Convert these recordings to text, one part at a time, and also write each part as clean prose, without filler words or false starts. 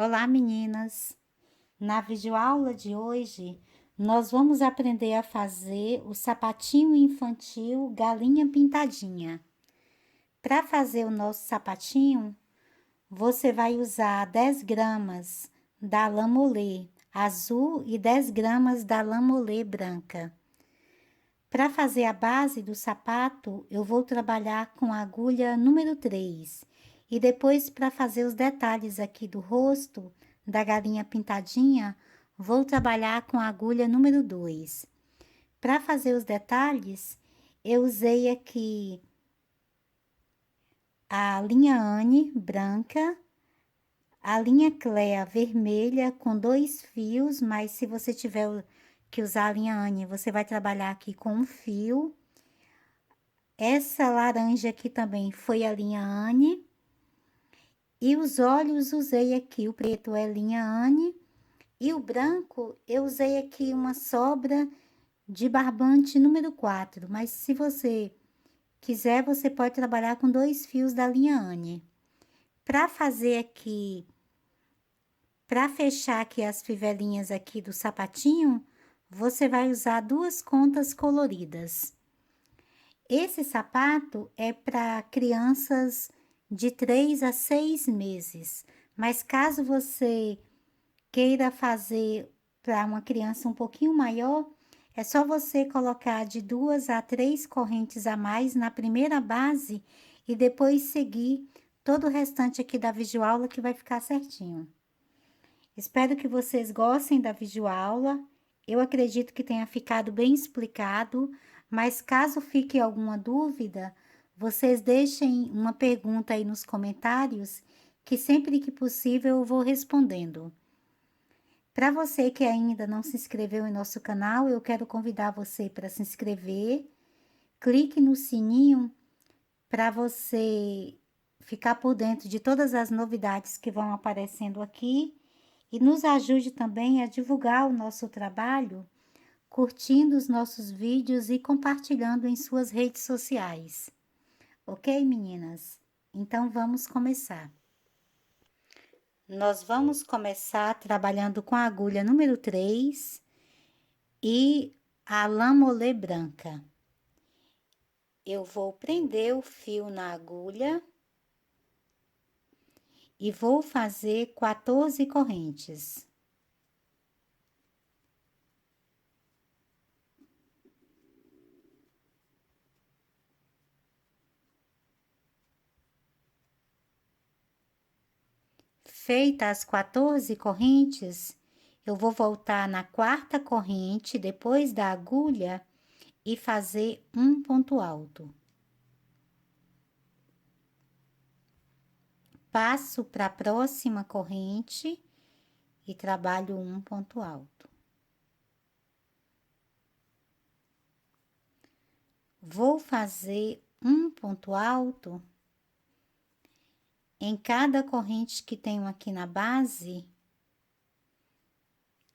Olá, meninas! Na videoaula de hoje, nós vamos aprender a fazer o sapatinho infantil Galinha Pintadinha. Para fazer o nosso sapatinho, você vai usar 10 gramas da lã molê azul e 10 gramas da lã molê branca. Para fazer a base do sapato, eu vou trabalhar com a agulha número 3. E depois, para fazer os detalhes aqui do rosto da galinha pintadinha, vou trabalhar com a agulha número 2. Para fazer os detalhes, eu usei aqui a linha Anne branca, a linha Clea vermelha com 2 fios, mas se você tiver que usar a linha Anne, você vai trabalhar aqui com um fio. Essa laranja aqui também foi a linha Anne. E os olhos usei aqui, o preto é linha Anne. E o branco eu usei aqui uma sobra de barbante número 4. Mas se você quiser, você pode trabalhar com 2 fios da linha Anne. Para fazer aqui, para fechar aqui as fivelinhas aqui do sapatinho, você vai usar 2 contas coloridas. Esse sapato é para crianças de 3 a 6 meses, mas caso você queira fazer para uma criança um pouquinho maior, é só você colocar de 2 a 3 correntes a mais na primeira base e depois seguir todo o restante aqui da videoaula que vai ficar certinho. Espero que vocês gostem da videoaula. Eu acredito que tenha ficado bem explicado, mas caso fique alguma dúvida, vocês deixem uma pergunta aí nos comentários, que sempre que possível eu vou respondendo. Para você que ainda não se inscreveu em nosso canal, eu quero convidar você para se inscrever. Clique no sininho para você ficar por dentro de todas as novidades que vão aparecendo aqui. E nos ajude também a divulgar o nosso trabalho, curtindo os nossos vídeos e compartilhando em suas redes sociais. Ok, meninas? Então, vamos começar. Nós vamos começar trabalhando com a agulha número 3 e a lã molê branca. Eu vou prender o fio na agulha e vou fazer 14 correntes. Feitas as 14 correntes, eu vou voltar na 4ª corrente depois da agulha e fazer um ponto alto. Passo para a próxima corrente e trabalho um ponto alto. Vou fazer um ponto alto em cada corrente que tenho aqui na base,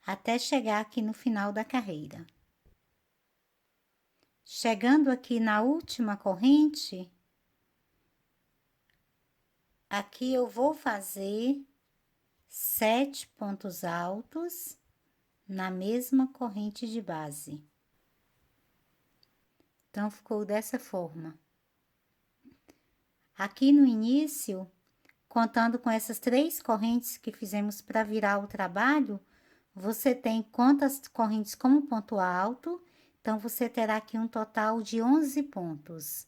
até chegar aqui no final da carreira. Chegando aqui na última corrente, aqui eu vou fazer 7 pontos altos na mesma corrente de base. Então, ficou dessa forma. Aqui no início, contando com essas 3 correntes que fizemos para virar o trabalho, você tem quantas correntes como ponto alto, então você terá aqui um total de 11 pontos.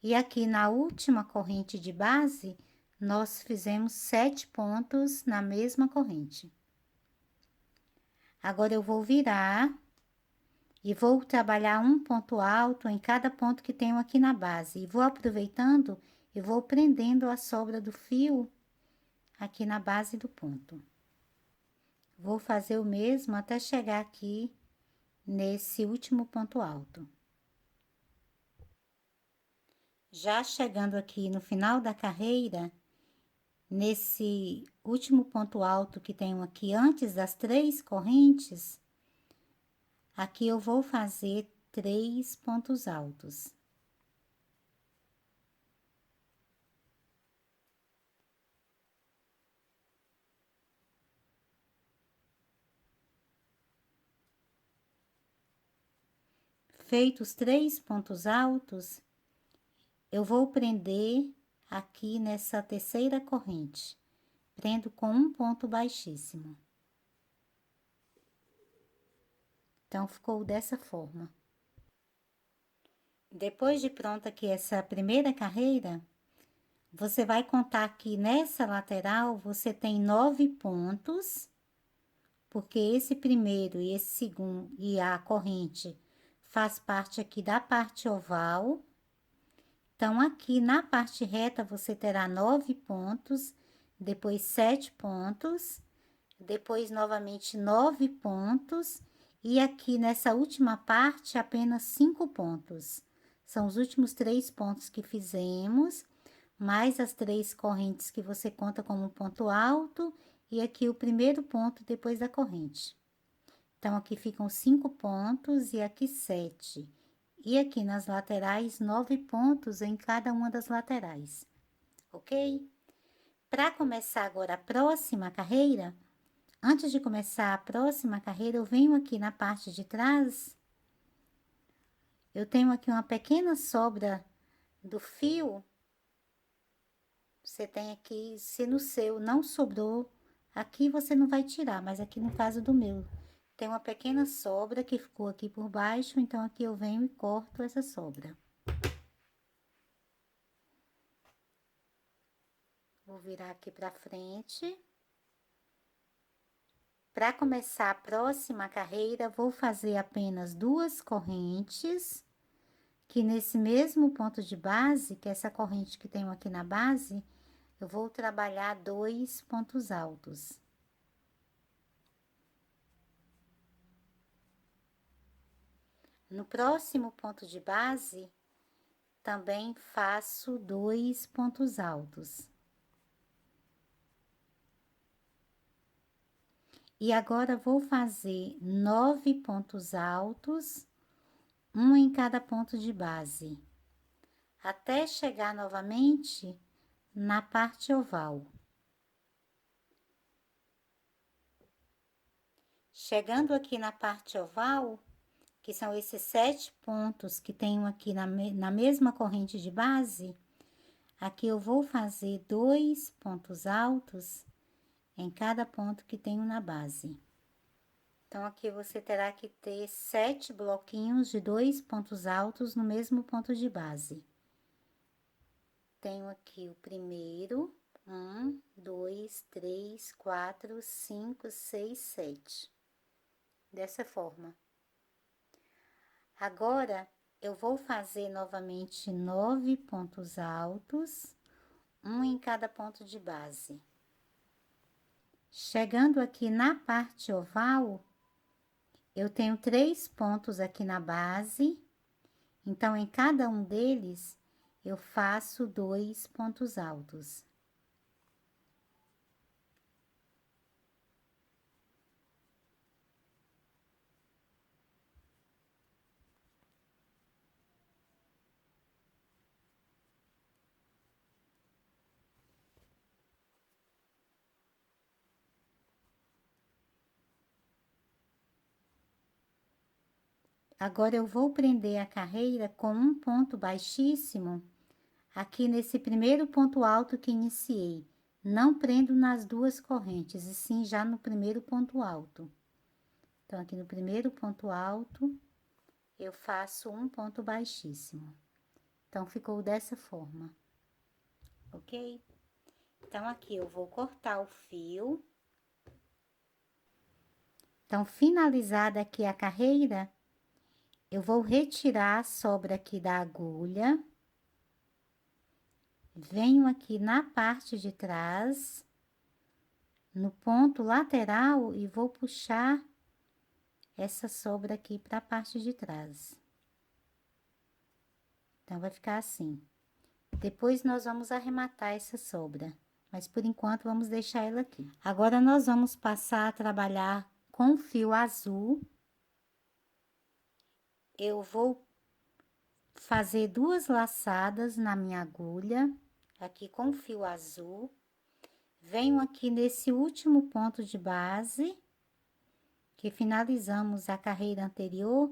E aqui na última corrente de base, nós fizemos 7 pontos na mesma corrente. Agora, eu vou virar e vou trabalhar um ponto alto em cada ponto que tenho aqui na base. E vou aproveitando e vou prendendo a sobra do fio aqui na base do ponto. Vou fazer o mesmo até chegar aqui nesse último ponto alto. Já chegando aqui no final da carreira, nesse último ponto alto que tenho aqui antes das 3 correntes, aqui eu vou fazer 3 pontos altos. Feitos 3 pontos altos, eu vou prender aqui nessa terceira corrente. Prendo com um ponto baixíssimo. Então, ficou dessa forma. Depois de pronta aqui essa primeira carreira, você vai contar aqui nessa lateral, você tem 9 pontos, porque esse primeiro e esse segundo e a corrente faz parte aqui da parte oval. Então, aqui na parte reta, você terá 9 pontos, depois 7 pontos, depois novamente 9 pontos, e aqui nessa última parte, apenas 5 pontos. São os últimos 3 pontos que fizemos, mais as 3 correntes que você conta como ponto alto, e aqui o primeiro ponto depois da corrente. Então, aqui ficam 5 pontos e aqui 7. E aqui nas laterais, 9 pontos em cada uma das laterais, ok? Para começar agora a próxima carreira, antes de começar a próxima carreira, eu venho aqui na parte de trás, eu tenho aqui uma pequena sobra do fio. Você tem aqui, se no seu não sobrou, aqui você não vai tirar, mas aqui no caso do meu, tem uma pequena sobra que ficou aqui por baixo, então aqui eu venho e corto essa sobra. Vou virar aqui pra frente. Para começar a próxima carreira, vou fazer apenas 2 correntes, que nesse mesmo ponto de base, que é essa corrente que tenho aqui na base, eu vou trabalhar 2 pontos altos. No próximo ponto de base, também faço 2 pontos altos. E agora, vou fazer 9 pontos altos, um em cada ponto de base, até chegar novamente na parte oval. Chegando aqui na parte oval, que são esses 7 pontos que tenho aqui na mesma corrente de base, aqui eu vou fazer 2 pontos altos em cada ponto que tenho na base. Então, aqui você terá que ter 7 bloquinhos de 2 pontos altos no mesmo ponto de base. Tenho aqui o primeiro, 1, 2, 3, 4, 5, 6, 7. Dessa forma. Agora, eu vou fazer novamente 9 pontos altos, um em cada ponto de base. Chegando aqui na parte oval, eu tenho 3 pontos aqui na base, então, em cada um deles, eu faço 2 pontos altos. Agora, eu vou prender a carreira com um ponto baixíssimo aqui nesse primeiro ponto alto que iniciei. Não prendo nas 2 correntes, e sim já no primeiro ponto alto. Então, aqui no primeiro ponto alto, eu faço um ponto baixíssimo. Então, ficou dessa forma, ok? Então, aqui eu vou cortar o fio. Então, finalizada aqui a carreira, eu vou retirar a sobra aqui da agulha. Venho aqui na parte de trás, no ponto lateral, e vou puxar essa sobra aqui para a parte de trás. Então, vai ficar assim. Depois, nós vamos arrematar essa sobra, mas por enquanto, vamos deixar ela aqui. Agora, nós vamos passar a trabalhar com fio azul. Eu vou fazer 2 laçadas na minha agulha, aqui com fio azul. Venho aqui nesse último ponto de base, que finalizamos a carreira anterior,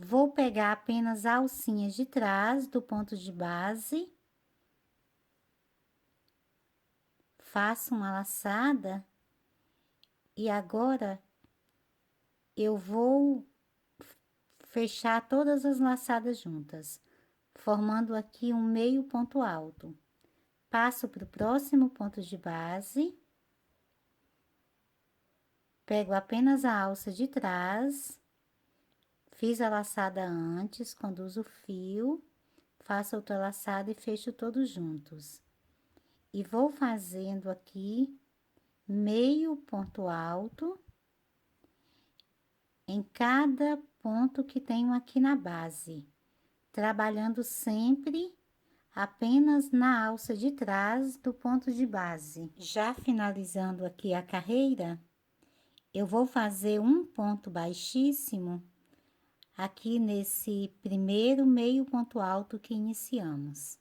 Vou pegar apenas a alcinha de trás do ponto de base. Faço uma laçada. E agora, eu vou fechar todas as laçadas juntas, formando aqui um meio ponto alto. Passo para o próximo ponto de base. Pego apenas a alça de trás. Fiz a laçada antes, conduzo o fio, faço outra laçada e fecho todos juntos. E vou fazendo aqui meio ponto alto em cada ponto que tenho aqui na base, trabalhando sempre apenas na alça de trás do ponto de base. Já finalizando aqui a carreira, eu vou fazer um ponto baixíssimo aqui nesse primeiro meio ponto alto que iniciamos.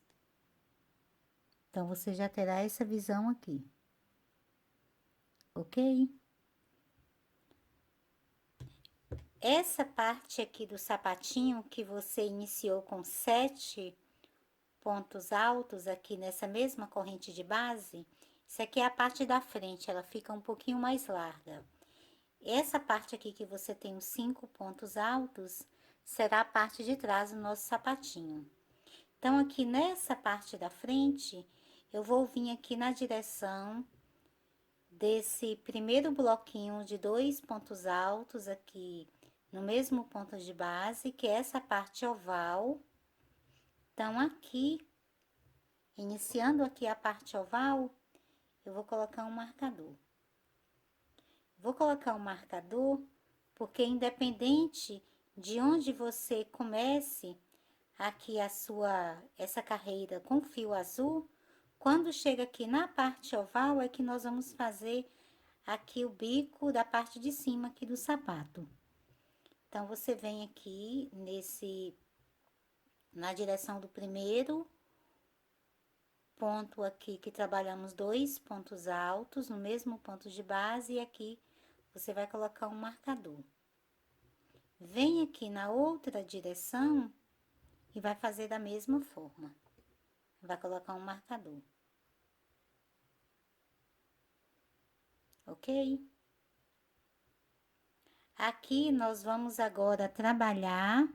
Então, você já terá essa visão aqui, ok? Essa parte aqui do sapatinho que você iniciou com 7 pontos altos aqui nessa mesma corrente de base, isso aqui é a parte da frente, ela fica um pouquinho mais larga. Essa parte aqui que você tem os 5 pontos altos, será a parte de trás do nosso sapatinho. Então, aqui nessa parte da frente, eu vou vir aqui na direção desse primeiro bloquinho de 2 pontos altos aqui no mesmo ponto de base, que é essa parte oval. Então, aqui, iniciando aqui a parte oval, eu vou colocar um marcador. Vou colocar um marcador porque independente de onde você comece aqui essa carreira com fio azul, quando chega aqui na parte oval é que nós vamos fazer aqui o bico da parte de cima aqui do sapato. Então, você vem aqui na direção do primeiro ponto aqui que trabalhamos 2 pontos altos no mesmo ponto de base, e aqui você vai colocar um marcador. Vem aqui na outra direção e vai fazer da mesma forma. Vai colocar um marcador. Ok? Aqui nós vamos agora trabalhar.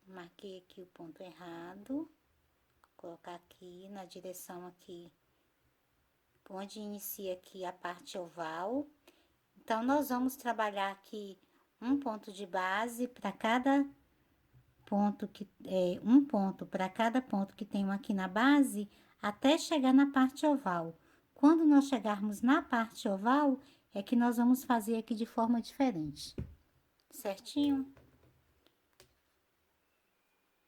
Marquei aqui o ponto errado. Vou colocar aqui na direção aqui, onde inicia aqui a parte oval. Então, nós vamos trabalhar aqui um ponto de base para cada ponto um ponto para cada ponto que tem aqui na base, até chegar na parte oval. Quando nós chegarmos na parte oval, é que nós vamos fazer aqui de forma diferente, certinho?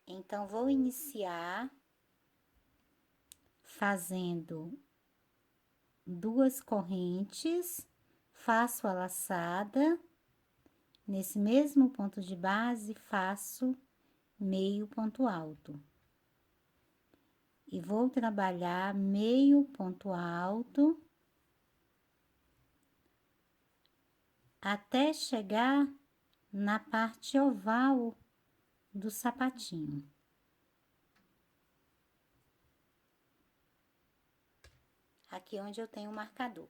Então, vou iniciar fazendo 2 correntes, faço a laçada, nesse mesmo ponto de base, faço meio ponto alto. E vou trabalhar meio ponto alto até chegar na parte oval do sapatinho. Aqui onde eu tenho o marcador.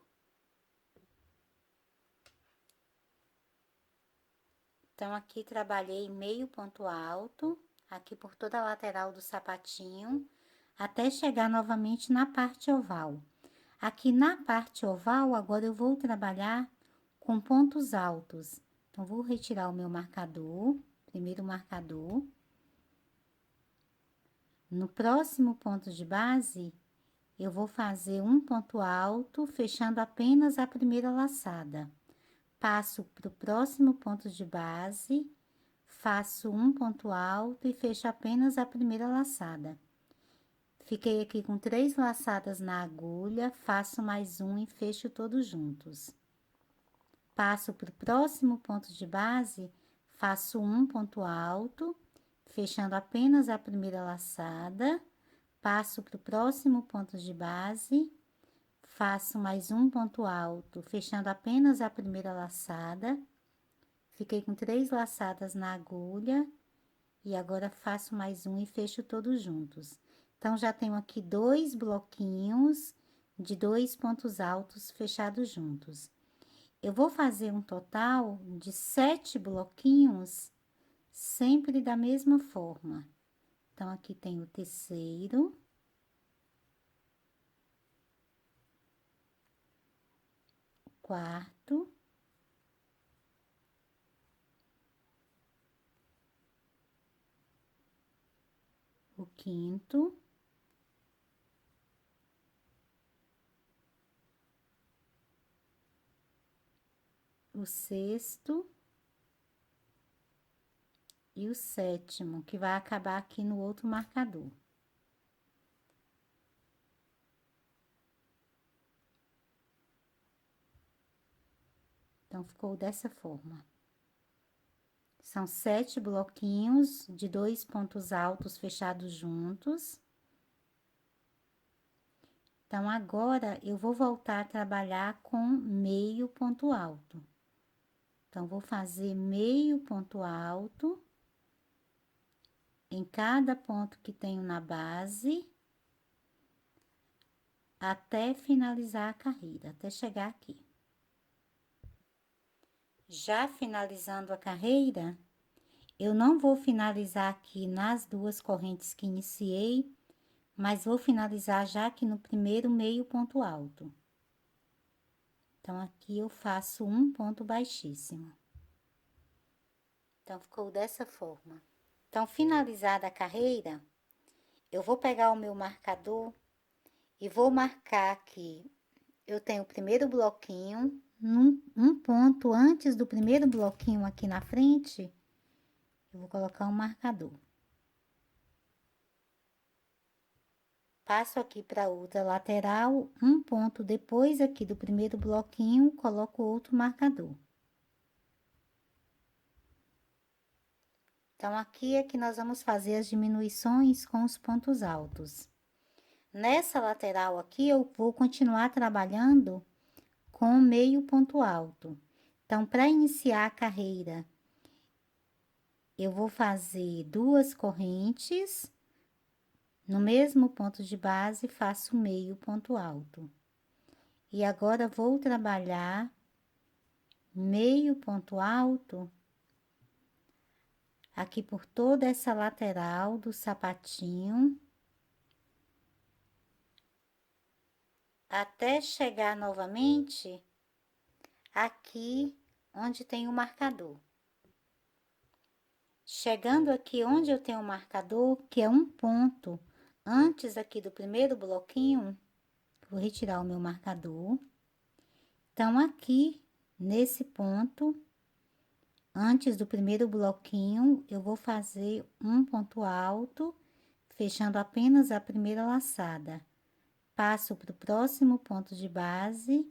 Então, aqui trabalhei meio ponto alto, aqui por toda a lateral do sapatinho, até chegar novamente na parte oval. Aqui na parte oval, agora eu vou trabalhar com pontos altos. Então, vou retirar o meu marcador, primeiro marcador. No próximo ponto de base, eu vou fazer um ponto alto, fechando apenas a primeira laçada. Passo para o próximo ponto de base, faço um ponto alto e fecho apenas a primeira laçada. Fiquei aqui com 3 laçadas na agulha, faço mais um e fecho todos juntos. Passo para o próximo ponto de base, faço um ponto alto, fechando apenas a primeira laçada, passo para o próximo ponto de base, faço mais um ponto alto, fechando apenas a primeira laçada, Fiquei com 3 laçadas na agulha e agora faço mais um e fecho todos juntos. Então, já tenho aqui 2 bloquinhos de 2 pontos altos fechados juntos. Eu vou fazer um total de 7 bloquinhos, sempre da mesma forma. Então, aqui tem o terceiro, quarto, o quinto, o sexto e o sétimo, que vai acabar aqui no outro marcador. Então, ficou dessa forma. São 7 bloquinhos de 2 pontos altos fechados juntos. Então, agora, eu vou voltar a trabalhar com meio ponto alto. Então, vou fazer meio ponto alto em cada ponto que tenho na base, até finalizar a carreira, até chegar aqui. Já finalizando a carreira, eu não vou finalizar aqui nas 2 correntes que iniciei, mas vou finalizar já aqui no primeiro meio ponto alto. Então, aqui eu faço um ponto baixíssimo. Então, ficou dessa forma. Então, finalizada a carreira, eu vou pegar o meu marcador e vou marcar aqui. Eu tenho o primeiro bloquinho, um ponto antes do primeiro bloquinho aqui na frente, eu vou colocar um marcador. Passo aqui para outra lateral, um ponto depois aqui do primeiro bloquinho, coloco outro marcador. Então, aqui é que nós vamos fazer as diminuições com os pontos altos. Nessa lateral aqui, eu vou continuar trabalhando com meio ponto alto. Então, para iniciar a carreira, eu vou fazer 2 correntes, no mesmo ponto de base, faço meio ponto alto. E agora, vou trabalhar meio ponto alto aqui por toda essa lateral do sapatinho, até chegar novamente aqui onde tem o marcador. Chegando aqui onde eu tenho o marcador, que é um ponto antes aqui do primeiro bloquinho, vou retirar o meu marcador. Então, aqui nesse ponto, antes do primeiro bloquinho, eu vou fazer um ponto alto, fechando apenas a primeira laçada. Passo para o próximo ponto de base,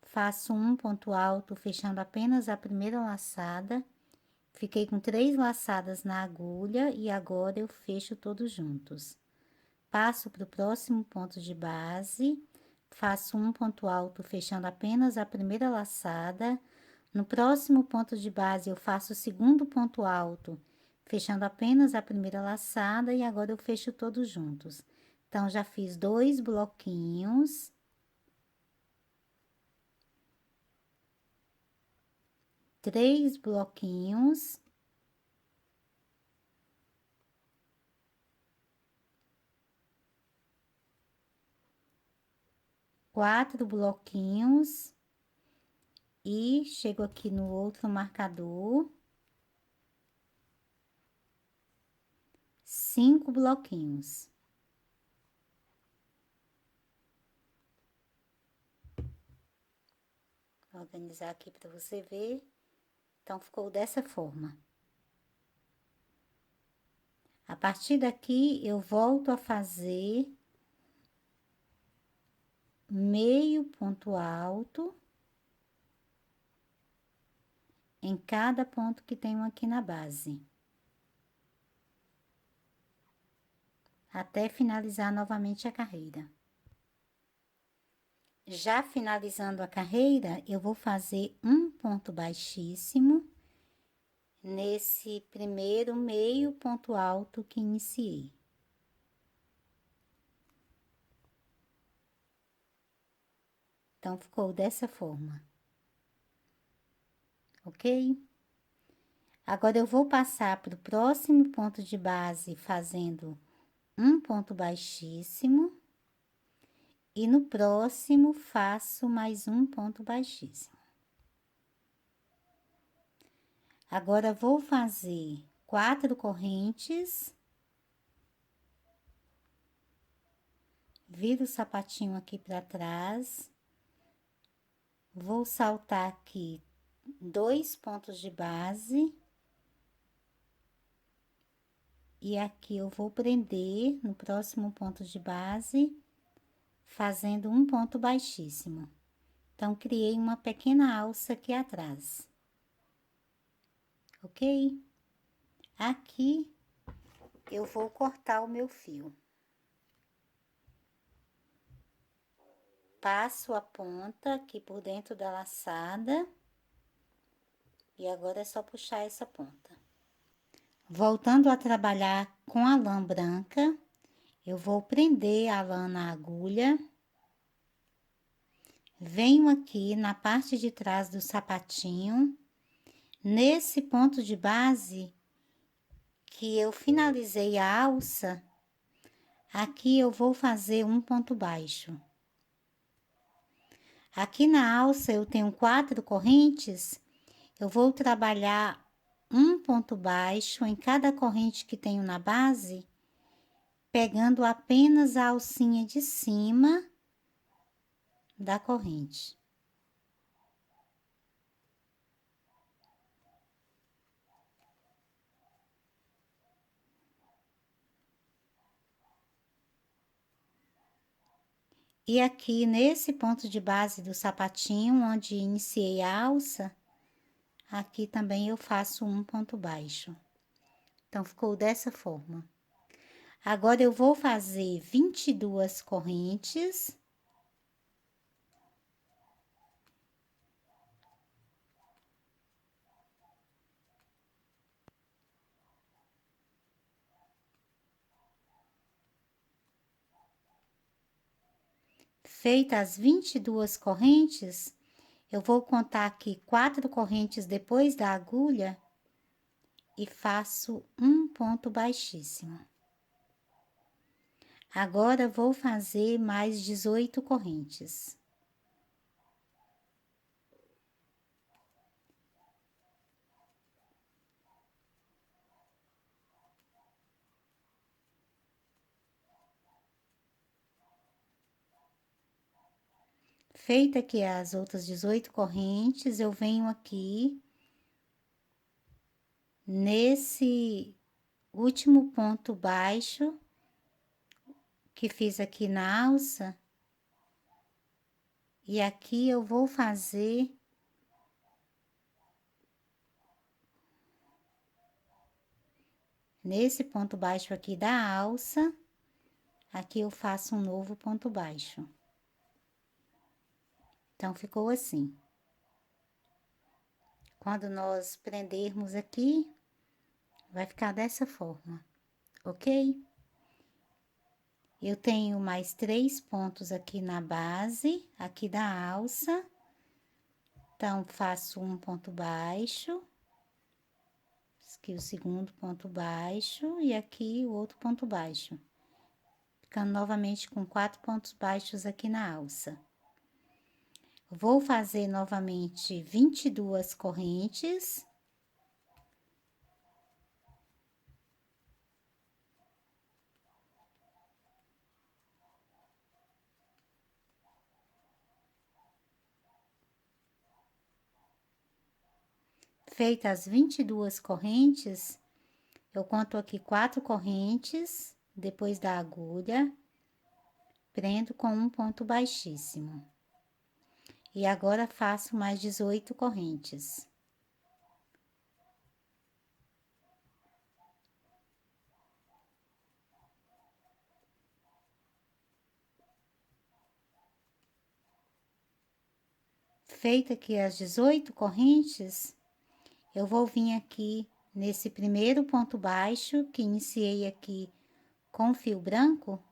faço um ponto alto, fechando apenas a primeira laçada. Fiquei com 3 laçadas na agulha e agora eu fecho todos juntos. Passo para o próximo ponto de base, faço um ponto alto, fechando apenas a primeira laçada. No próximo ponto de base, eu faço o segundo ponto alto, fechando apenas a primeira laçada e agora eu fecho todos juntos. Então, já fiz 2 bloquinhos. 3 bloquinhos. 4 bloquinhos. E chego aqui no outro marcador. 5 bloquinhos. Vou organizar aqui para você ver. Então, ficou dessa forma. A partir daqui, eu volto a fazer meio ponto alto em cada ponto que tenho aqui na base. Até finalizar novamente a carreira. Já finalizando a carreira, eu vou fazer um ponto baixíssimo nesse primeiro meio ponto alto que iniciei. Então, ficou dessa forma, ok? Agora, eu vou passar para o próximo ponto de base fazendo um ponto baixíssimo. E no próximo, faço mais um ponto baixíssimo. Agora, vou fazer 4 correntes. Viro o sapatinho aqui para trás. Vou saltar aqui 2 pontos de base. E aqui eu vou prender no próximo ponto de base, fazendo um ponto baixíssimo. Então, criei uma pequena alça aqui atrás. Ok? Aqui, eu vou cortar o meu fio. Passo a ponta aqui por dentro da laçada. E agora é só puxar essa ponta. Voltando a trabalhar com a lã branca, eu vou prender a lã na agulha. Venho aqui na parte de trás do sapatinho. Nesse ponto de base que eu finalizei a alça, aqui eu vou fazer um ponto baixo. Aqui na alça eu tenho 4 correntes, eu vou trabalhar um ponto baixo em cada corrente que tenho na base, pegando apenas a alcinha de cima da corrente. E aqui nesse ponto de base do sapatinho, onde iniciei a alça, aqui também eu faço um ponto baixo. Então, ficou dessa forma. Agora, eu vou fazer 22 correntes. Feitas as 22 correntes, eu vou contar aqui 4 correntes depois da agulha e faço um ponto baixíssimo. Agora, vou fazer mais 18 correntes. Feita aqui as outras 18 correntes, eu venho aqui nesse último ponto baixo que fiz aqui na alça, e aqui eu vou fazer nesse ponto baixo aqui da alça, aqui eu faço um novo ponto baixo. Então, ficou assim. Quando nós prendermos aqui, vai ficar dessa forma, ok? Eu tenho mais 3 pontos aqui na base, aqui da alça. Então, faço um ponto baixo. Aqui o segundo ponto baixo e aqui o outro ponto baixo. Ficando novamente com 4 pontos baixos aqui na alça. Vou fazer novamente 22 correntes. Feitas as 22 correntes, eu conto aqui 4 correntes, depois da agulha, prendo com um ponto baixíssimo. E agora, faço mais 18 correntes. Feita aqui as 18 correntes, eu vou vir aqui nesse primeiro ponto baixo que iniciei aqui com fio branco,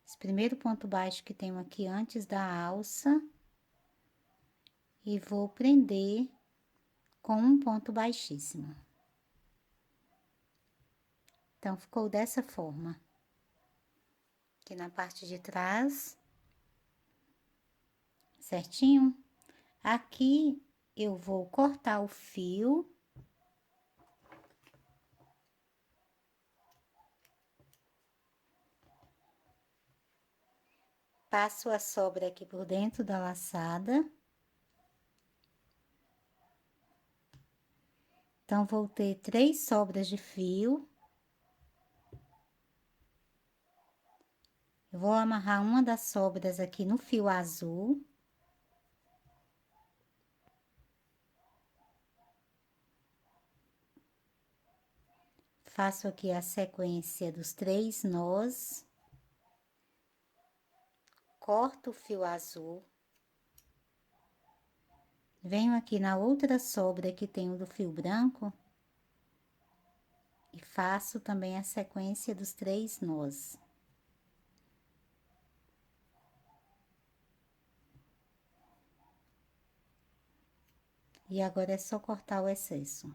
esse primeiro ponto baixo que tenho aqui antes da alça, e vou prender com um ponto baixíssimo. Então, ficou dessa forma. Aqui na parte de trás, certinho? Aqui eu vou cortar o fio. Passo a sobra aqui por dentro da laçada. Então, vou ter 3 sobras de fio. Eu vou amarrar uma das sobras aqui no fio azul. Faço aqui a sequência dos 3 nós. Corto o fio azul. Venho aqui na outra sobra que tenho do fio branco. E faço também a sequência dos 3 nós. E agora é só cortar o excesso.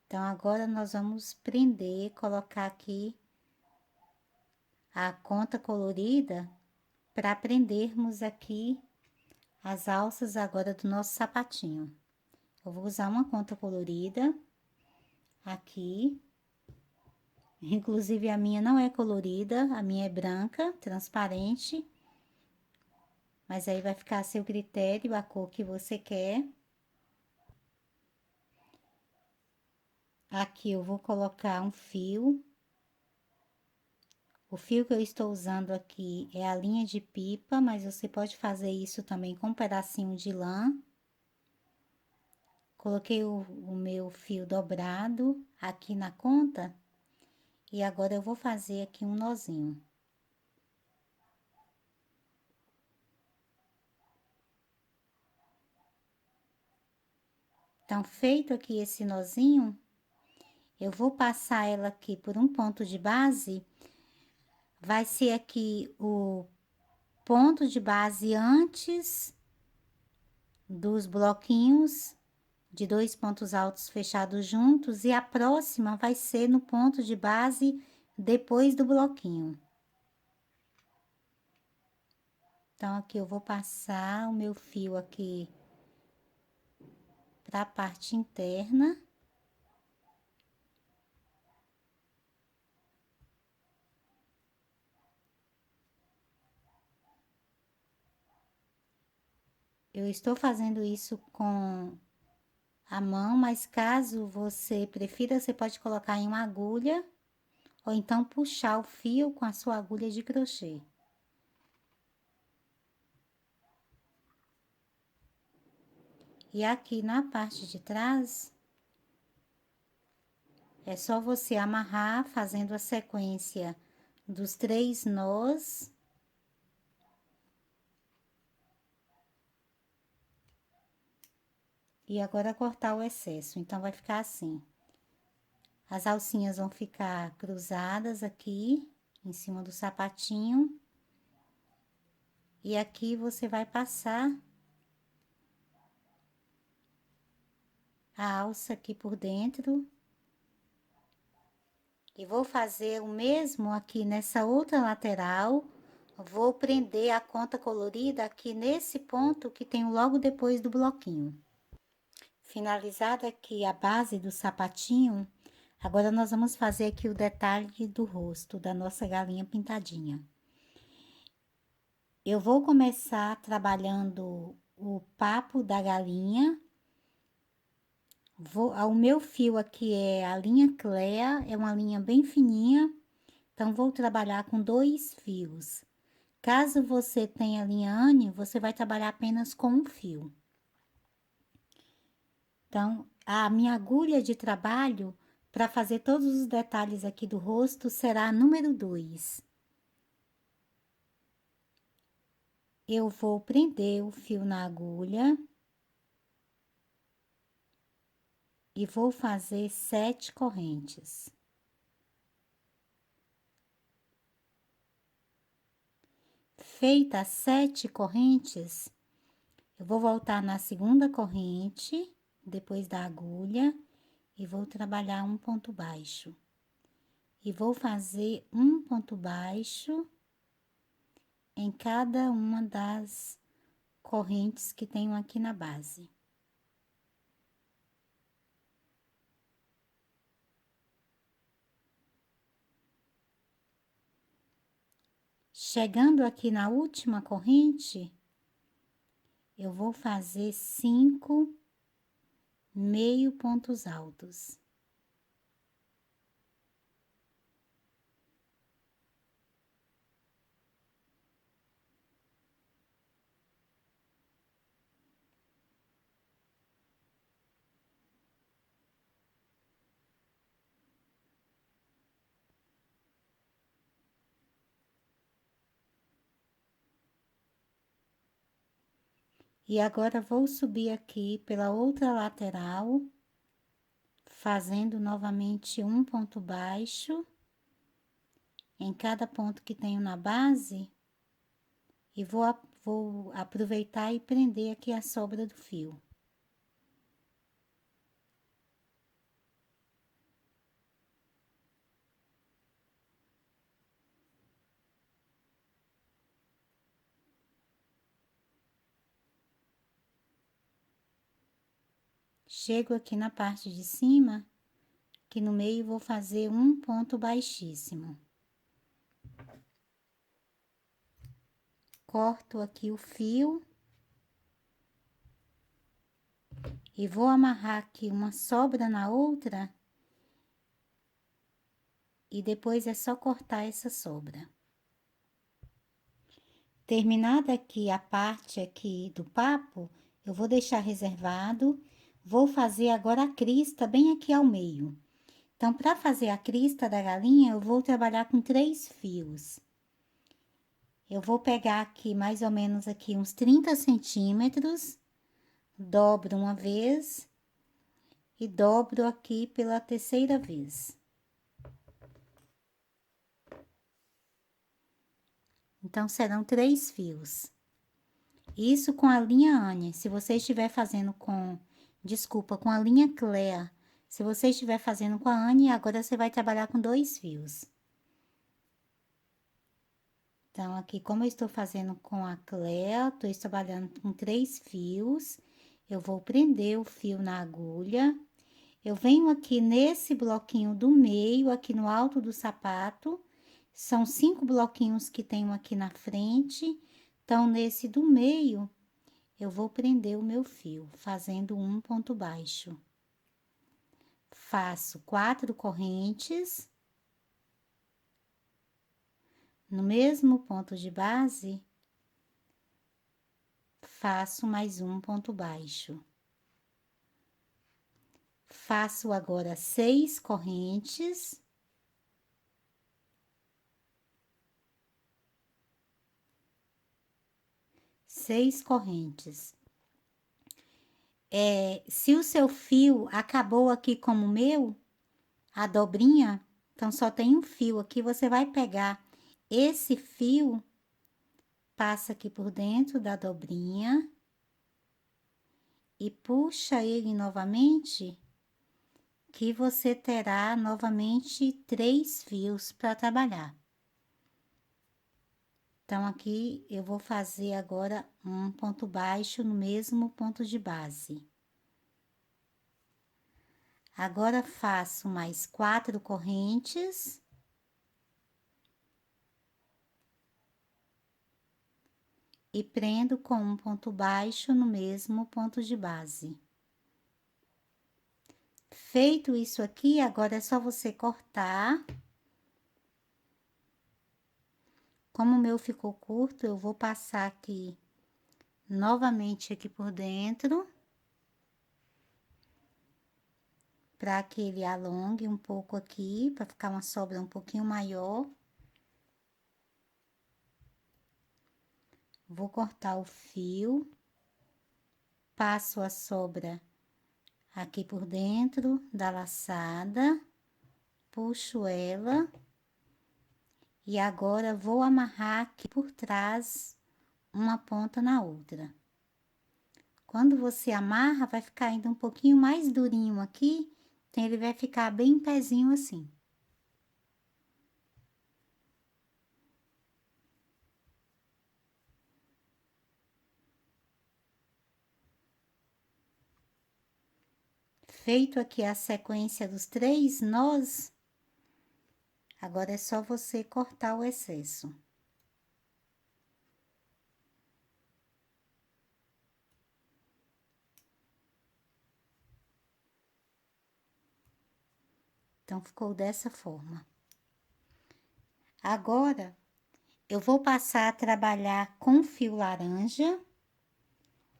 Então, agora nós vamos prender, colocar aqui a conta colorida para prendermos aqui as alças agora do nosso sapatinho. Eu vou usar uma conta colorida aqui. Inclusive, a minha não é colorida, a minha é branca, transparente. Mas aí vai ficar a seu critério a cor que você quer. Aqui eu vou colocar um fio. O fio que eu estou usando aqui é a linha de pipa, mas você pode fazer isso também com um pedacinho de lã. Coloquei o meu fio dobrado aqui na conta. E agora eu vou fazer aqui um nozinho. Então, feito aqui esse nozinho, eu vou passar ela aqui por um ponto de base. Vai ser aqui o ponto de base antes dos bloquinhos de 2 pontos altos fechados juntos, e a próxima vai ser no ponto de base depois do bloquinho. Então, aqui eu vou passar o meu fio aqui para a parte interna. Eu estou fazendo isso com a mão, mas caso você prefira, você pode colocar em uma agulha ou então puxar o fio com a sua agulha de crochê. E aqui na parte de trás, é só você amarrar fazendo a sequência dos 3 nós. E agora cortar o excesso, então vai ficar assim. As alcinhas vão ficar cruzadas aqui, em cima do sapatinho. E aqui você vai passar a alça aqui por dentro. E vou fazer o mesmo aqui nessa outra lateral. Vou prender a conta colorida aqui nesse ponto que tem logo depois do bloquinho. Finalizada aqui a base do sapatinho, agora nós vamos fazer aqui o detalhe do rosto da nossa galinha pintadinha. Eu vou começar trabalhando o papo da galinha. O meu fio aqui é a linha Clea, é uma linha bem fininha, então vou trabalhar com 2 fios. Caso você tenha linha Anne, você vai trabalhar apenas com um fio. Então, a minha agulha de trabalho para fazer todos os detalhes aqui do rosto será a número 2. eu vou prender o fio na agulha e vou fazer 7 correntes. Feita as 7 correntes, eu vou voltar na segunda corrente, depois da agulha, e vou trabalhar um ponto baixo. E vou fazer um ponto baixo em cada uma das correntes que tenho aqui na base. Chegando aqui na última corrente, eu vou fazer 5 meio pontos altos. E agora vou subir aqui pela outra lateral, fazendo novamente um ponto baixo em cada ponto que tenho na base, e vou aproveitar e prender aqui a sobra do fio. Chego aqui na parte de cima, que no meio vou fazer um ponto baixíssimo. Corto aqui o fio. E vou amarrar aqui uma sobra na outra. E depois é só cortar essa sobra. Terminada aqui a parte aqui do papo, eu vou deixar reservado. Vou fazer agora a crista bem aqui ao meio. Então, para fazer a crista da galinha, eu vou trabalhar com 3 fios. Eu vou pegar aqui mais ou menos aqui uns 30 centímetros, dobro uma vez e dobro aqui pela terceira vez. Então, serão 3 fios. Isso com a linha Anne. Se você estiver fazendo com, desculpa, com a linha Clea. Se você estiver fazendo com a Anne, agora você vai trabalhar com 2 fios. Então, aqui, como eu estou fazendo com a Clea, estou trabalhando com 3 fios. Eu vou prender o fio na agulha. Eu venho aqui nesse bloquinho do meio, aqui no alto do sapato. São 5 bloquinhos que tenho aqui na frente. Então, nesse do meio, eu vou prender o meu fio, fazendo um ponto baixo. Faço 4 correntes. No mesmo ponto de base, faço mais um ponto baixo. Faço agora 6 correntes. Seis correntes. Se o seu fio acabou aqui como o meu, a dobrinha, então só tem um fio aqui, você vai pegar esse fio, passa aqui por dentro da dobrinha e puxa ele novamente, que você terá novamente 3 fios para trabalhar. Então, aqui eu vou fazer agora um ponto baixo no mesmo ponto de base. Agora, faço mais 4 correntes. E prendo com um ponto baixo no mesmo ponto de base. Feito isso aqui, agora é só você cortar. Como o meu ficou curto, eu vou passar aqui, novamente aqui por dentro. Para que ele alongue um pouco aqui, para ficar uma sobra um pouquinho maior. Vou cortar o fio, passo a sobra aqui por dentro da laçada, puxo ela e agora vou amarrar aqui por trás uma ponta na outra. Quando você amarra, vai ficar ainda um pouquinho mais durinho aqui, então ele vai ficar bem em pezinho assim. Feito aqui a sequência dos 3 nós, agora é só você cortar o excesso. Então, ficou dessa forma. Agora, eu vou passar a trabalhar com fio laranja.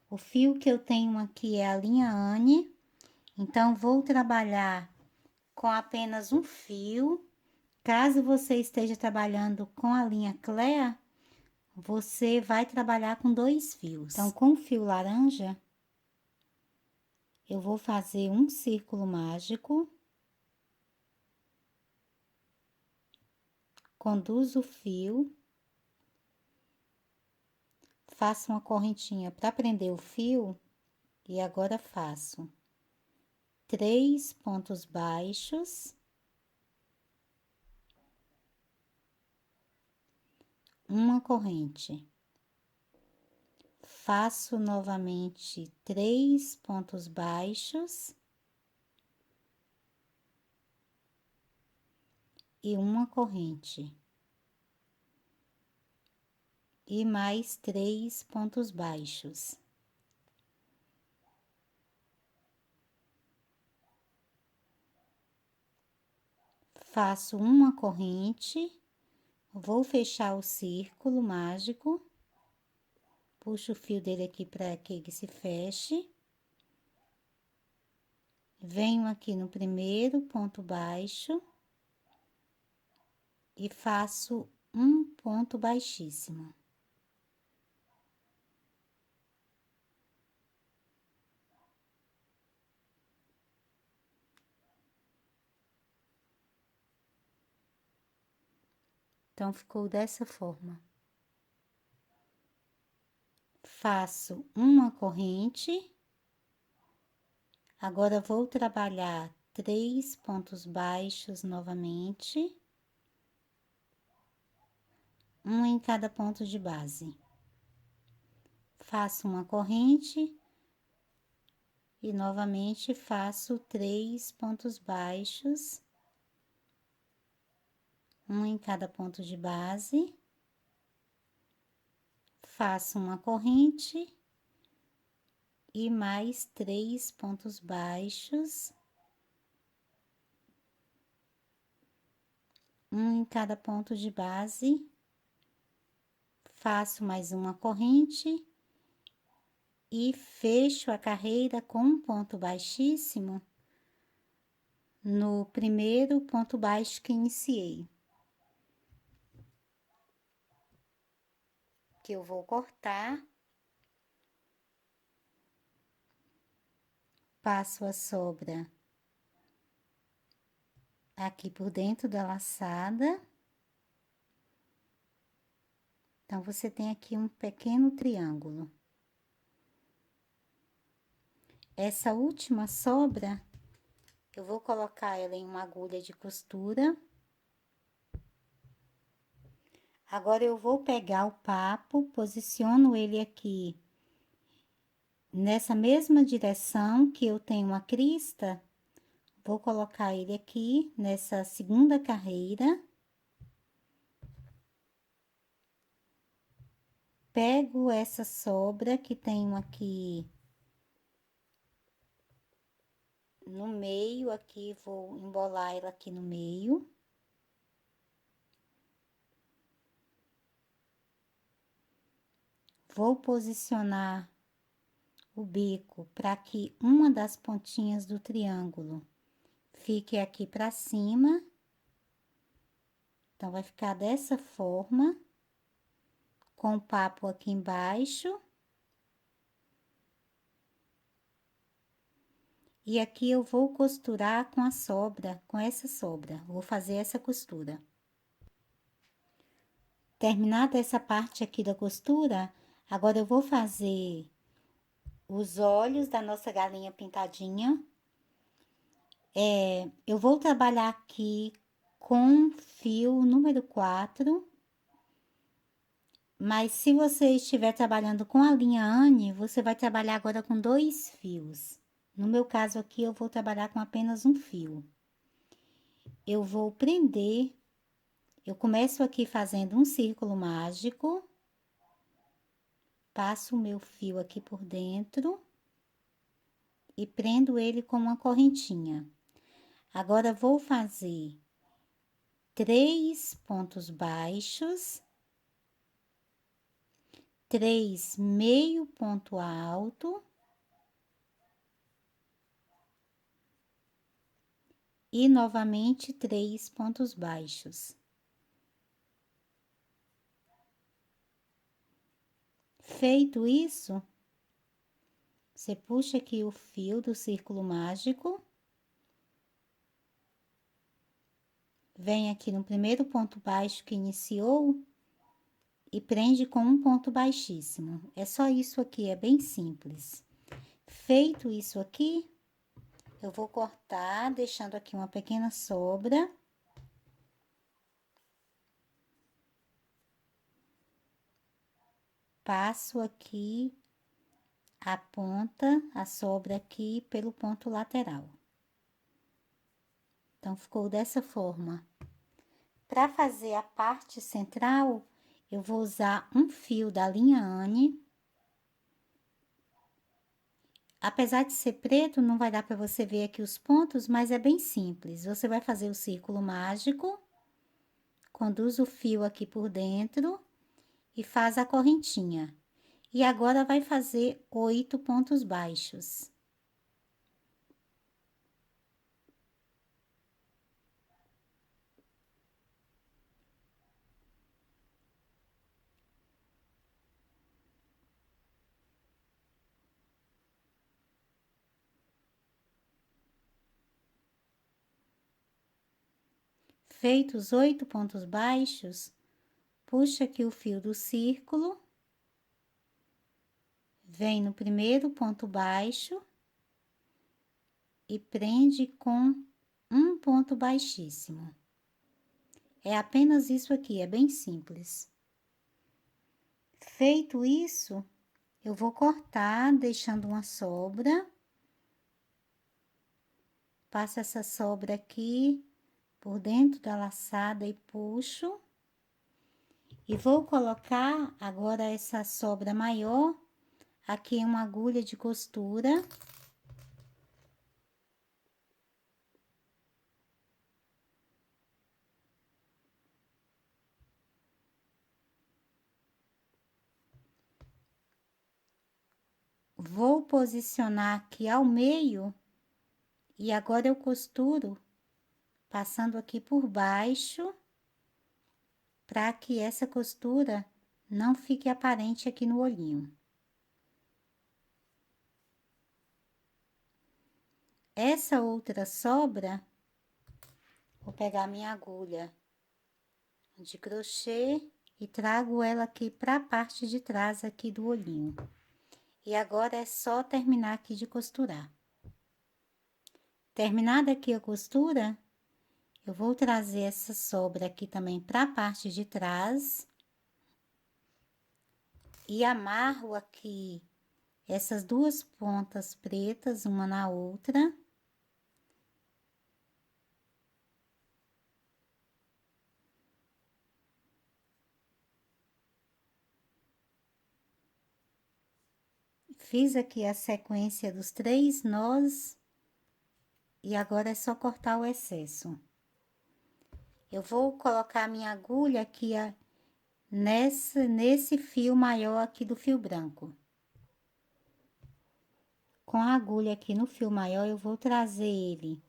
O fio que eu tenho aqui é a linha Anne, então, vou trabalhar com apenas um fio. Caso você esteja trabalhando com a linha Clea, você vai trabalhar com 2 fios. Então, com o fio laranja, eu vou fazer um círculo mágico. Conduzo o fio. Faço uma correntinha para prender o fio. E agora faço 3 pontos baixos. Uma corrente. Faço novamente 3 pontos baixos. E uma corrente. E mais 3 pontos baixos. Faço uma corrente, vou fechar o círculo mágico, puxo o fio dele aqui para que ele se feche. Venho aqui no primeiro ponto baixo e faço um ponto baixíssimo. Então, ficou dessa forma. Faço uma corrente. Agora, vou trabalhar 3 pontos baixos novamente. Um em cada ponto de base. Faço uma corrente. E novamente faço 3 pontos baixos. Um em cada ponto de base. Faço uma corrente e mais 3 pontos baixos. Um em cada ponto de base. Faço mais uma corrente e fecho a carreira com um ponto baixíssimo no primeiro ponto baixo que iniciei. Que eu vou cortar. Passo a sobra aqui por dentro da laçada. Então, você tem aqui um pequeno triângulo. Essa última sobra, eu vou colocar ela em uma agulha de costura. Agora, eu vou pegar o papo, posiciono ele aqui nessa mesma direção que eu tenho a crista. Vou colocar ele aqui nessa segunda carreira. Pego essa sobra que tenho aqui no meio, aqui, vou embolar ela aqui no meio. Vou posicionar o bico para que uma das pontinhas do triângulo fique aqui para cima. Então, vai ficar dessa forma. com o papo aqui embaixo. E aqui eu vou costurar com a sobra, com essa sobra. Vou fazer essa costura. Terminada essa parte aqui da costura, agora eu vou fazer os olhos da nossa galinha pintadinha. Eu vou trabalhar aqui com fio número 4. Mas se você estiver trabalhando com a linha Anne, você vai trabalhar agora com 2 fios. No meu caso aqui, eu vou trabalhar com apenas um fio. Eu vou prender, eu começo aqui fazendo um círculo mágico, passo o meu fio aqui por dentro e prendo ele com uma correntinha. Agora, vou fazer 3 pontos baixos, 3 meio ponto alto e novamente 3 pontos baixos. Feito isso, você puxa aqui o fio do círculo mágico, vem aqui no primeiro ponto baixo que iniciou e prende com um ponto baixíssimo. É só isso aqui, é bem simples. Feito isso aqui, eu vou cortar, deixando aqui uma pequena sobra. Passo aqui a ponta, a sobra aqui pelo ponto lateral. Então, ficou dessa forma. Para fazer a parte central, eu vou usar um fio da linha Anne. Apesar de ser preto, não vai dar para você ver aqui os pontos, mas é bem simples. Você vai fazer o círculo mágico, conduz o fio aqui por dentro e faz a correntinha. E agora vai fazer 8 pontos baixos. Feitos 8 pontos baixos, puxa aqui o fio do círculo, vem no primeiro ponto baixo e prende com um ponto baixíssimo. É apenas isso aqui, é bem simples. Feito isso, eu vou cortar, deixando uma sobra. Passo essa sobra aqui por dentro da laçada e puxo. E vou colocar agora essa sobra maior aqui em uma agulha de costura. Vou posicionar aqui ao meio e agora eu costuro passando aqui por baixo para que essa costura não fique aparente aqui no olhinho. Essa outra sobra, vou pegar minha agulha de crochê e trago ela aqui para a parte de trás aqui do olhinho. E agora é só terminar aqui de costurar. Terminada aqui a costura, eu vou trazer essa sobra aqui também para a parte de trás. E amarro aqui essas duas pontas pretas, uma na outra. Fiz aqui a sequência dos 3 nós. E agora é só cortar o excesso. Eu vou colocar a minha agulha aqui nesse fio maior aqui do fio branco. Com a agulha aqui no fio maior, eu vou trazer ele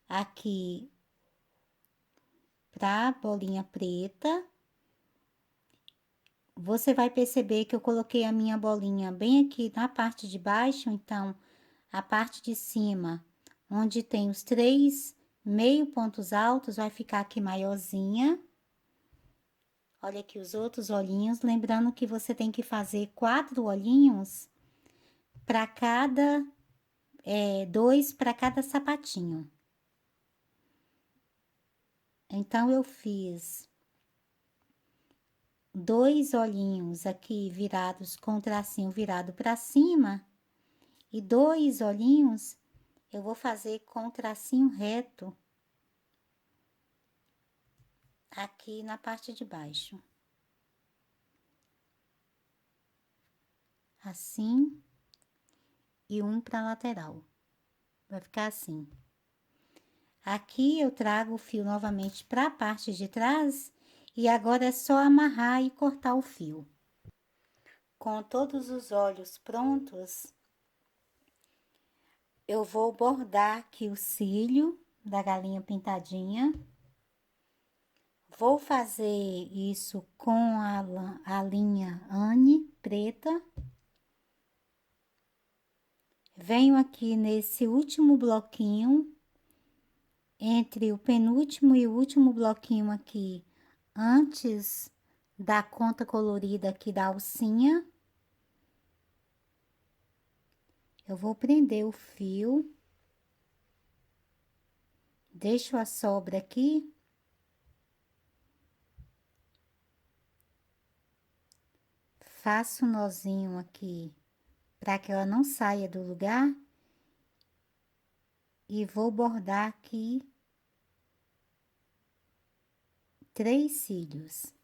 aqui pra bolinha preta. você vai perceber que eu coloquei a minha bolinha bem aqui na parte de baixo, então, a parte de cima, onde tem os 3 meio pontos altos, vai ficar aqui maiorzinha. Olha aqui os outros olhinhos, lembrando que você tem que fazer 4 olhinhos para cada, 2 para cada sapatinho. Então, eu fiz 2 olhinhos aqui virados com o tracinho virado para cima e 2 olhinhos eu vou fazer com o tracinho reto aqui na parte de baixo. Assim, e um para lateral. Vai ficar assim. Aqui eu trago o fio novamente para a parte de trás e agora é só amarrar e cortar o fio. Com todos os olhos prontos, eu vou bordar aqui o cílio da galinha pintadinha. Vou fazer isso com a linha Anne preta. Venho aqui nesse último bloquinho, entre o penúltimo e o último bloquinho aqui, antes da conta colorida aqui da alcinha. Eu vou prender o fio. Deixo a sobra aqui. Faço um nozinho aqui para que ela não saia do lugar. E vou bordar aqui 3 cílios.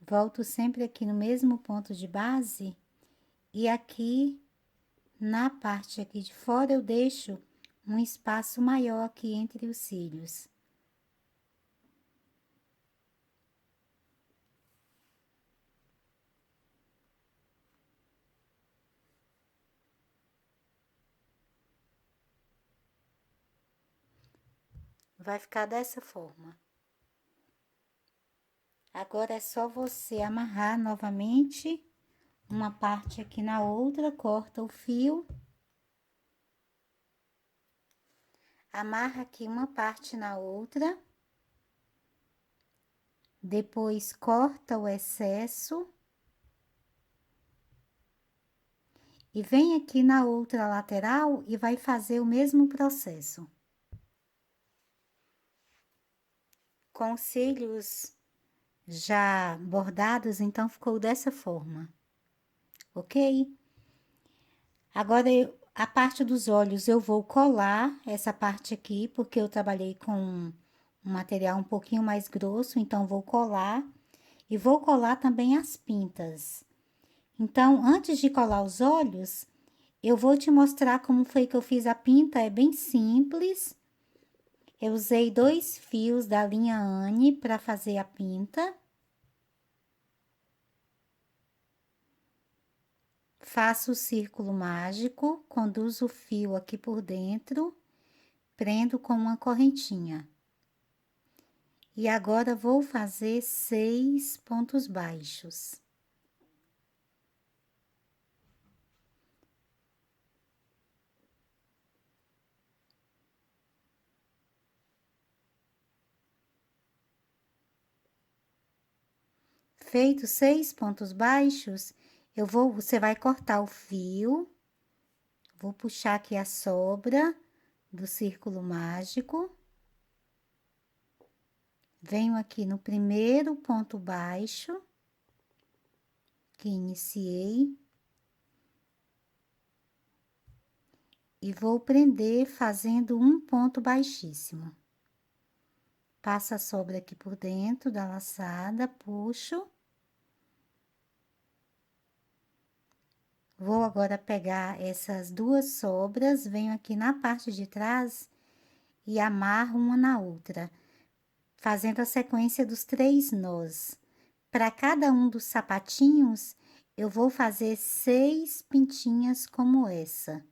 Volto sempre aqui no mesmo ponto de base e aqui na parte aqui de fora eu deixo um espaço maior aqui entre os cílios. Vai ficar dessa forma. Agora é só você amarrar novamente uma parte aqui na outra, corta o fio. Amarra aqui uma parte na outra. Depois corta o excesso. E vem aqui na outra lateral e vai fazer o mesmo processo. Com os cílios já bordados, então ficou dessa forma, ok? Agora, a parte dos olhos eu vou colar essa parte aqui, porque eu trabalhei com um material um pouquinho mais grosso, então vou colar. E vou colar também as pintas. Então, antes de colar os olhos, eu vou te mostrar como foi que eu fiz a pinta, é bem simples. Eu usei 2 fios da linha Anne para fazer a pinta. Faço o círculo mágico, conduzo o fio aqui por dentro, prendo com uma correntinha. E agora vou fazer 6 pontos baixos. Feito 6 pontos baixos, você vai cortar o fio, vou puxar aqui a sobra do círculo mágico. Venho aqui no primeiro ponto baixo que iniciei. E vou prender fazendo um ponto baixíssimo. Passa a sobra aqui por dentro da laçada, puxo. Vou agora pegar essas 2 sobras, venho aqui na parte de trás e amarro uma na outra, fazendo a sequência dos 3 nós. Para cada um dos sapatinhos, eu vou fazer 6 pintinhas como essa.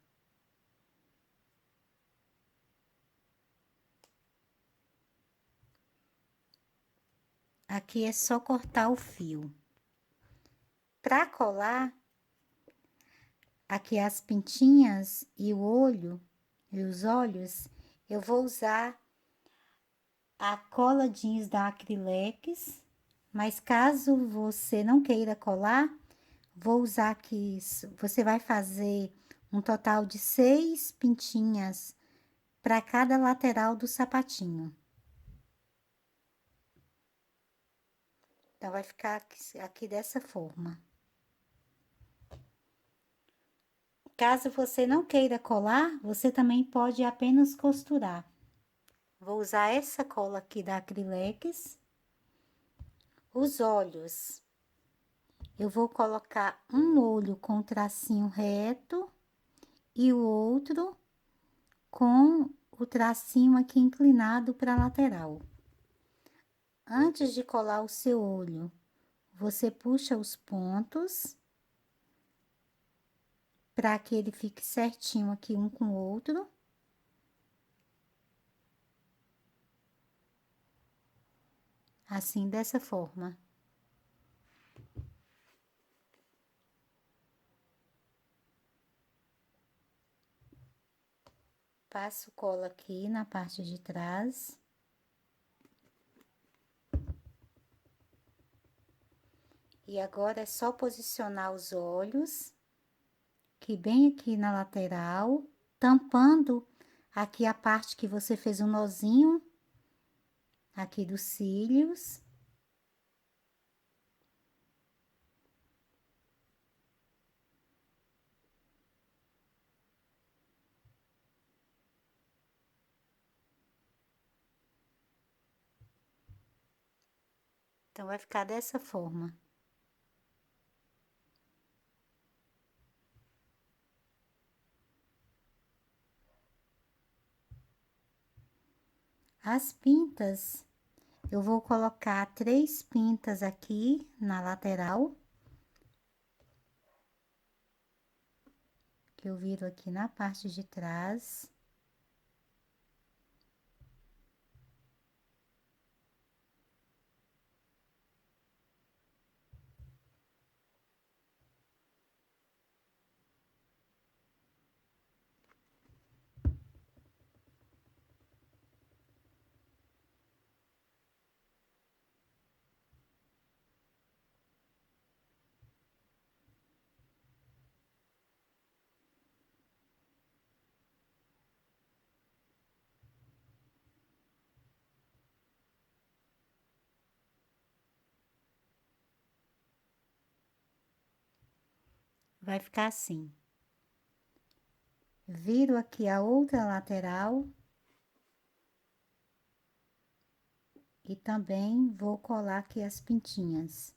Aqui é só cortar o fio. Para colar, aqui as pintinhas e o olho e os olhos, eu vou usar a cola jeans da Acrylex, mas caso você não queira colar, vou usar aqui, você vai fazer um total de 6 pintinhas para cada lateral do sapatinho. Então, vai ficar aqui dessa forma. Caso você não queira colar, você também pode apenas costurar. Vou usar essa cola aqui da Acrylex. Os olhos, eu vou colocar um olho com tracinho reto e o outro com o tracinho aqui inclinado para a lateral. Antes de colar o seu olho, você puxa os pontos para que ele fique certinho aqui um com o outro. Assim, dessa forma. Passo cola aqui na parte de trás. E agora é só posicionar os olhos, que bem aqui na lateral, tampando aqui a parte que você fez um nozinho, aqui dos cílios. Então, vai ficar dessa forma. As pintas, eu vou colocar 3 pintas aqui na lateral. Que eu viro aqui na parte de trás. Vai ficar assim. Viro aqui a outra lateral. E também vou colar aqui as pintinhas.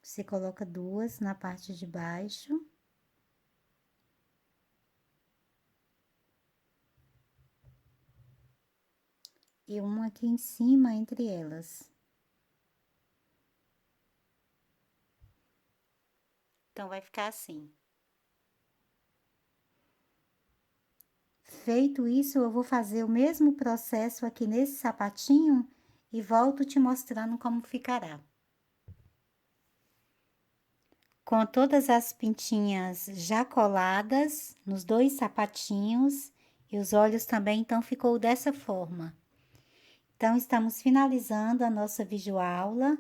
Você coloca 2 na parte de baixo. E uma aqui em cima entre elas. Então, vai ficar assim. Feito isso, eu vou fazer o mesmo processo aqui nesse sapatinho e volto te mostrando como ficará. Com todas as pintinhas já coladas nos 2 sapatinhos e os olhos também, então ficou dessa forma. Então, estamos finalizando a nossa videoaula.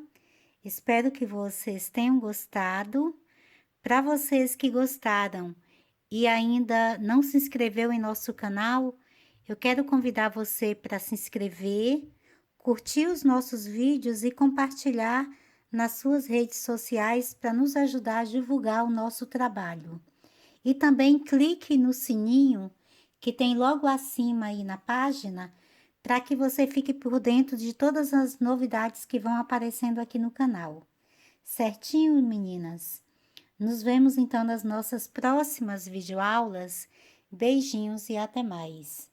Espero que vocês tenham gostado. Para vocês que gostaram e ainda não se inscreveu em nosso canal, eu quero convidar você para se inscrever, curtir os nossos vídeos e compartilhar nas suas redes sociais para nos ajudar a divulgar o nosso trabalho. E também clique no sininho que tem logo acima aí na página para que você fique por dentro de todas as novidades que vão aparecendo aqui no canal. Certinho, meninas? Nos vemos então nas nossas próximas videoaulas. Beijinhos e até mais!